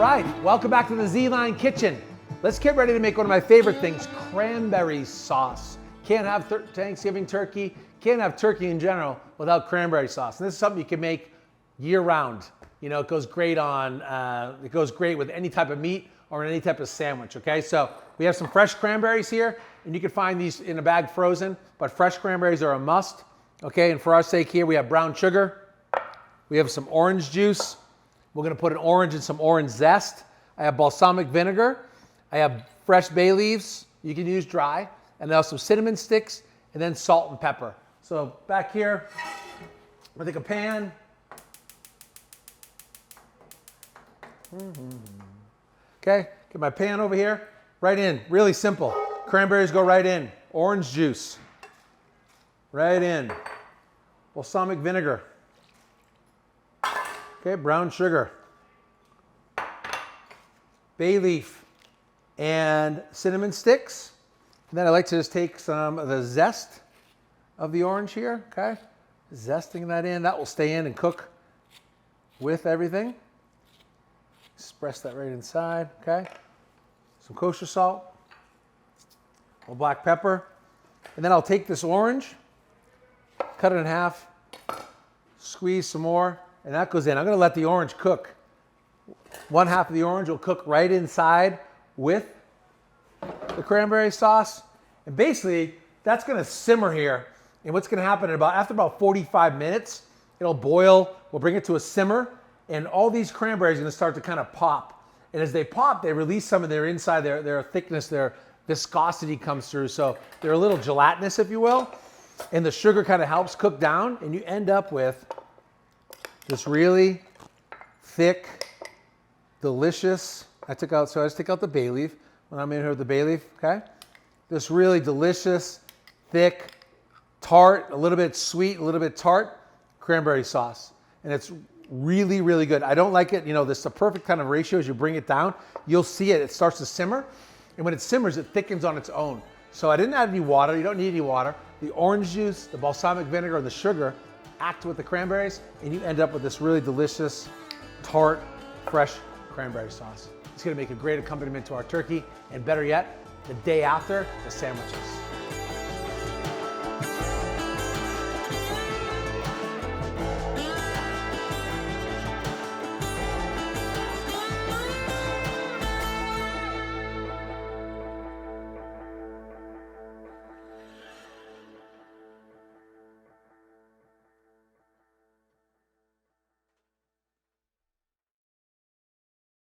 right, welcome back to the ZLINE kitchen. Let's get ready to make one of my favorite things, cranberry sauce. Can't have Thanksgiving turkey, can't have turkey in general without cranberry sauce. And this is something you can make year round. You know, it goes great with any type of meat or any type of sandwich, okay? So we have some fresh cranberries here, and you can find these in a bag frozen, but fresh cranberries are a must, okay? And for our sake here, we have brown sugar, we have some orange juice, we're gonna put an orange and some orange zest. I have balsamic vinegar, I have fresh bay leaves, you can use dry, and then some cinnamon sticks, and then salt and pepper. So back here, I'm gonna take a pan. Okay, get my pan over here, right in, really simple. Cranberries go right in, orange juice, right in, balsamic vinegar, okay, brown sugar, bay leaf, and cinnamon sticks. And then I like to just take some of the zest of the orange here, okay? Zesting that in, that will stay in and cook with everything. Press that right inside, okay? Some kosher salt, a little black pepper. And then I'll take this orange, cut it in half, squeeze some more, and that goes in. I'm gonna let the orange cook. One half of the orange will cook right inside with the cranberry sauce. And basically, that's gonna simmer here. And what's gonna happen after about 45 minutes, it'll boil, we'll bring it to a simmer, and all these cranberries are gonna start to kind of pop. And as they pop, they release some of their inside, their thickness, their viscosity comes through. So they're a little gelatinous, if you will. And the sugar kind of helps cook down, and you end up with this really thick, delicious, I just take out the bay leaf when I'm in here with the bay leaf, okay? This really delicious, thick, tart, a little bit sweet, a little bit tart cranberry sauce. And it's really, really good. I don't like it, you know, this is the perfect kind of ratio as you bring it down. You'll see it starts to simmer. And when it simmers, it thickens on its own. So I didn't add any water. You don't need any water. The orange juice, the balsamic vinegar, and the sugar act with the cranberries, and you end up with this really delicious, tart, fresh cranberry sauce. It's gonna make a great accompaniment to our turkey, and better yet, the day after, the sandwiches.